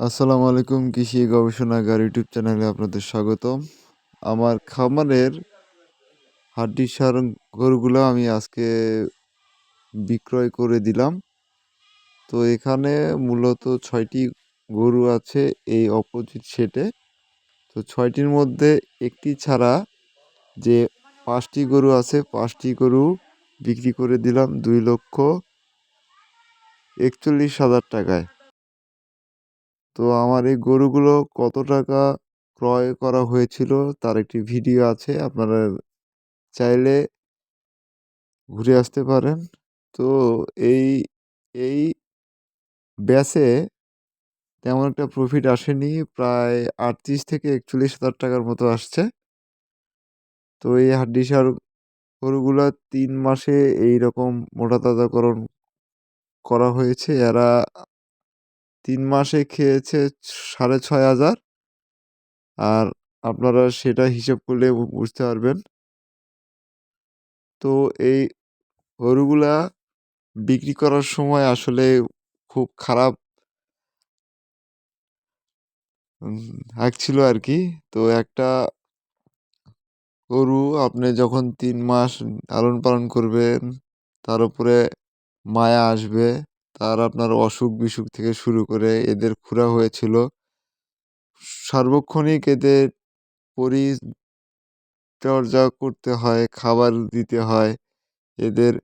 আসসালামু আলাইকুম। কৃষি গবেষণাগার ইউটিউব চ্যানেলে আপনাদের স্বাগতম। আমার খামারের হাড্ডিসার গরুগুলো আমি আজকে বিক্রয় করে দিলাম। তো এখানে মূলত ৬টি গরু আছে এই অপোজিট শেডে। তো ৬টির মধ্যে একটি ছাড়া যে ৫টি গরু আছে, ৫টি গরু বিক্রি করে দিলাম ২,৪১,০০০ টাকায়। তো আমার এই গরুগুলো কত টাকা ক্রয় করা হয়েছিল তার একটি ভিডিও আছে। আপনারা চাইলে ঘুরে আসতে পারেন। তো এই এই ব্যাচে তেমন একটা প্রফিট আসেনি। প্রায় ৩৮ থেকে ৪১,০০০ টাকার মতো আসছে। তো এই হাড্ডিসার গরুগুলা ৩ মাসে এইরকম মোটা-তাজাকরণ করা হয়েছে। এরা ৩ মাসে খেয়েছে ৬,৫০০। আর আপনারা সেটা হিসেব করলে বুঝতে পারবেন। তো এই গরুগুলা বিক্রি করার সময় আসলে খুব খারাপ লাগছিল আরকি। তো একটা গরু আপনি যখন ৩ মাস লালন-পালন করবেন, তার উপরে মায়া আসবে, তার আপনার অসুখ-বিসুখ থেকে শুরু করে এদের খুরা হয়েছিল। সার্বক্ষণিক এদের পরিচর্যা করতে হয়, খাবার দিতে হয়। এদের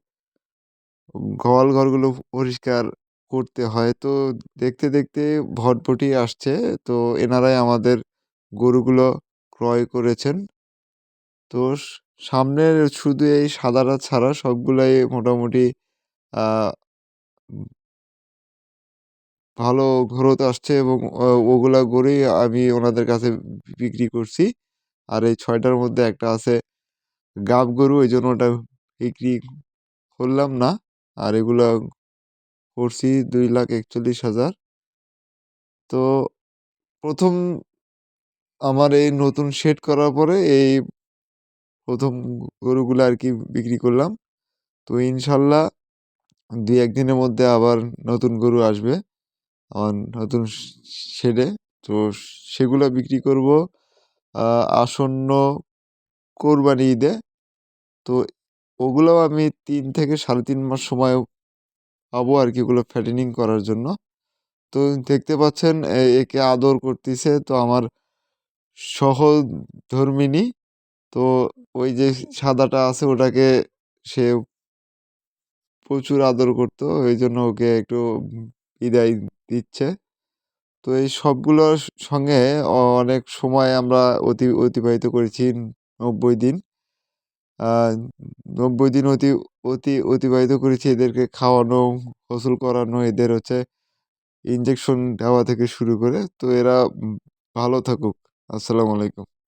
গোয়ালঘরগুলো পরিষ্কার করতে হয়। তো দেখতে, দেখতে ভটভটি আসছে। তো এনারাই আমাদের গরুগুলো ক্রয় করেছেন। তো সামনের শুধু এই সাদাটা ছাড়া সবগুলাই মোটামুটি আ উম ভালো গ্রোথ আসছে এবং ওগুলা গরুই আমি ওনাদের কাছে বিক্রি করছি। আর এই ৬ টার মধ্যে একটা আছে গাব গরু, এজন্য ওটা বিক্রি করলাম না। আর এগুলা করছি ২,৪১,০০০। তো ১ম আমার এই নতুন শেড করার পরে এই ১ম গরুগুলা আরকি বিক্রি করলাম। তো ইনশাল্লাহ ২-১ দিনের মধ্যে আবার নতুন গরু আসবে আমার নতুন শেডে। তো সেগুলা বিক্রি করব আ আসন্ন কোরবানি ঈদে। তো ওগুলাও আমি ৩ থেকে ৩.৫ মাস সময় পাবো আরকি ওগুলো ফ্যাটেনিং করার জন্য। তো দেখতে পাচ্ছেন একে আদর করতিছে। তো আমার সহধর্মিণী। তো ওই যে সাদাটা আছে ওটাকে সে প্রচুর আদর করতো। এইজন্য ওকে একটু বিদায় দিচ্ছে। তো এই সবগুলোর সঙ্গে অনেক সময় আমরা অতিবাহিত করেছি ৯০ দিন। আ ৯০ দিন অতিবাহিত করেছি এদেরকে খাওয়ানো, গোসল করানো, এদের হচ্ছে ইনজেকশন দেওয়া থেকে শুরু করে। তো এরা ভালো থাকুক। আসসালামু আলাইকুম।